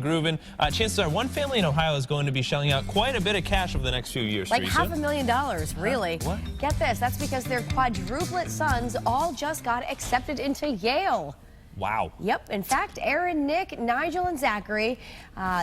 grooving. Chances are one family in Ohio is going to be shelling out quite a bit of cash over the next few years. Like Teresa. $500,000, really. What? Get this, that's because their quadruplet sons all just got accepted into Yale. Wow. Yep. In fact, Aaron, Nick, Nigel, and Zachary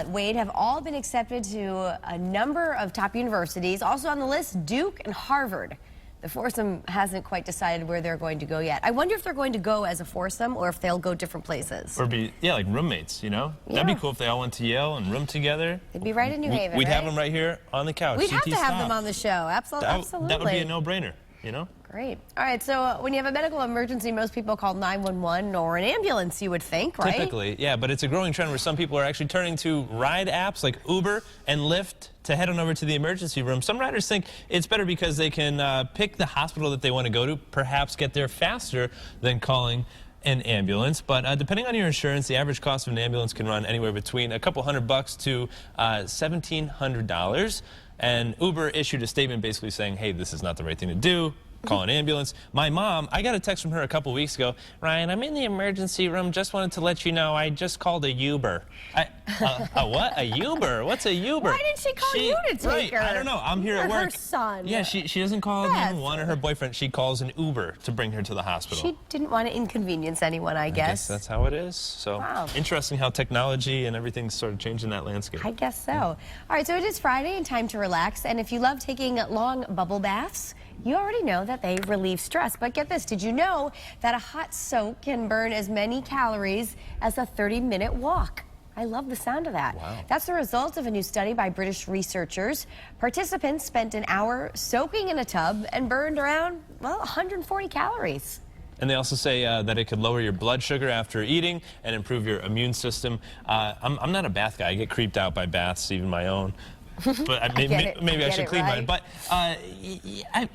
Wade have all been accepted to a number of top universities. Also on the list, Duke and Harvard. The foursome hasn't quite decided where they're going to go yet. I wonder if they're going to go as a foursome or if they'll go different places. Or be, like roommates, you know? Yeah. That'd be cool if they all went to Yale and roomed together. They'd be right in New Haven, We'd right? have them right here on the couch. We'd have CT to have stop. them on the show. Absolutely. That would be a no-brainer, you know? Great. All right, so when you have a medical emergency, most people call 911 or an ambulance, you would think, right? Typically, yeah, but it's a growing trend where some people are actually turning to ride apps like Uber and Lyft to head on over to the emergency room. Some riders think it's better because they can pick the hospital that they want to go to, perhaps get there faster than calling an ambulance. But depending on your insurance, the average cost of an ambulance can run anywhere between a couple $100 to $1,700. And Uber issued a statement basically saying, hey, this is not the right thing to do. Call an ambulance. My mom, I got a text from her a couple weeks ago. Ryan, I'm in the emergency room. Just wanted to let you know I just called a Uber. A what? A Uber? What's a Uber? Why did she call you to take her? I don't know. I'm here at work. Her son. Yeah, she doesn't call 911 or her boyfriend. She calls an Uber to bring her to the hospital. She didn't want to inconvenience anyone, I guess. I guess that's how it is. So wow. Interesting how technology and everything's sort of changing that landscape. I guess so. All right, so it is Friday and time to relax. And if you love taking long bubble baths, you already know that they relieve stress. But get this, did you know that a hot soak can burn as many calories as a 30-minute walk? I love the sound of that. Wow. That's the result of a new study by British researchers. Participants spent an hour soaking in a tub and burned around, well, 140 calories. And they also say that it could lower your blood sugar after eating and improve your immune system. I'm not a bath guy. I get creeped out by baths, even my own. But maybe I should clean mine. But I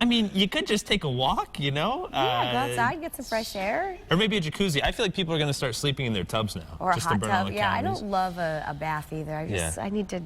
mean, you could just take a walk, you know? Yeah, go outside, get some fresh air. Or maybe a jacuzzi. I feel like people are going to start sleeping in their tubs now. Or just a hot to burn all tub. the Yeah, I calories. don't love a bath either. I need to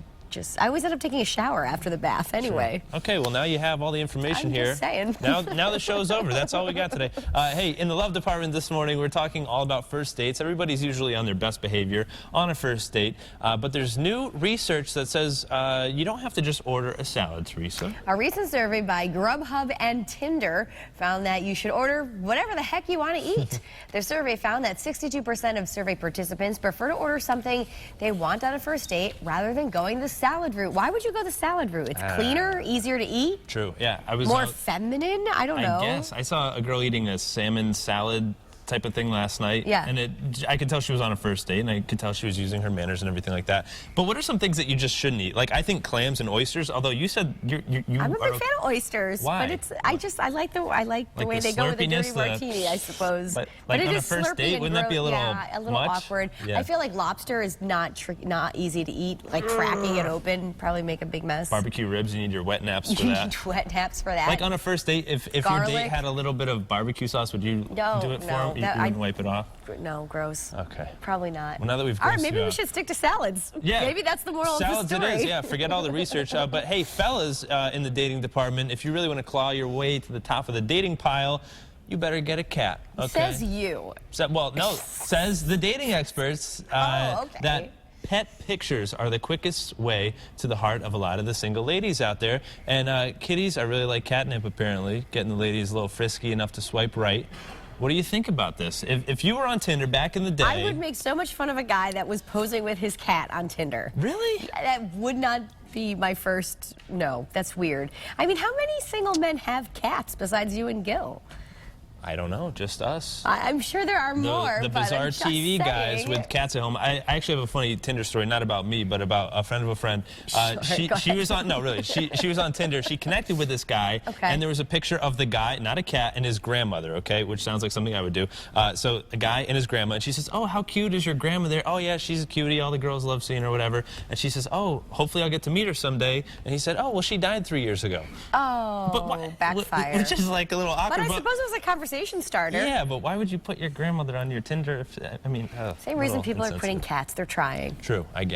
I always end up taking a shower after the bath anyway. Sure. Okay, well, now you have all the information here. Just saying. Now the show's over. That's all we got today. Hey, in the love department this morning, we're talking all about first dates. Everybody's usually on their best behavior on a first date, but there's new research that says you don't have to just order a salad, Teresa. A recent survey by Grubhub and Tinder found that you should order whatever the heck you want to eat. The survey found that 62% of survey participants prefer to order something they want on a first date rather than going the salad route. Why would you go the salad route? It's cleaner, easier to eat. True. Yeah, I was more feminine. I don't know. I guess I saw a girl eating a salmon salad type of thing last night. Yeah. And I could tell she was on a first date, and I could tell she was using her manners and everything like that. But what are some things that you just shouldn't eat? Like, I think clams and oysters, although you said you I'm a big fan of oysters. Why? But I like the way they go with a dirty martini, I suppose. But it on a is first date, wouldn't that be a little much? Awkward. Yeah. I feel like lobster is not easy to eat. Like cracking it open, probably make a big mess. Barbecue ribs, you need your wet naps for You that. need wet naps for that. Like on a first date, if your date had a little bit of barbecue sauce, would you do it for him? You wouldn't wipe it off? No, gross. Okay. Probably not. Well, now that we've all right, maybe we should stick to salads. Yeah. Maybe that's the moral of the story. Salads it is, yeah. Forget all the research. But hey, fellas in the dating department, if you really want to claw your way to the top of the dating pile, you better get a cat. Okay? Says you. Well, no, says the dating experts that pet pictures are the quickest way to the heart of a lot of the single ladies out there. And kitties, I really like catnip, apparently, getting the ladies a little frisky enough to swipe right. What do you think about this? If you were on Tinder back in the day... I would make so much fun of a guy that was posing with his cat on Tinder. Really? That would not be my first... No, that's weird. I mean, how many single men have cats besides you and Gil? I don't know, just us. I'm sure there are more, the but bizarre I'm just TV saying. guys with cats at home. I actually have a funny Tinder story, not about me, but about a friend of a friend. She was on, no, really, she was on Tinder. She connected with this guy, and there was a picture of the guy, not a cat, and his grandmother, okay, which sounds like something I would do. So a guy and his grandma, and she says, oh, how cute is your grandma there? Oh, yeah, she's a cutie. All the girls love seeing her, whatever. And she says, oh, hopefully I'll get to meet her someday. And he said, oh, well, she died 3 years ago. Oh, but backfire. Which is like a little awkward. But I suppose it was a conversation starter. Yeah, but why would you put your grandmother on your Tinder? Same reason people are putting cats. They're trying. True, I guess.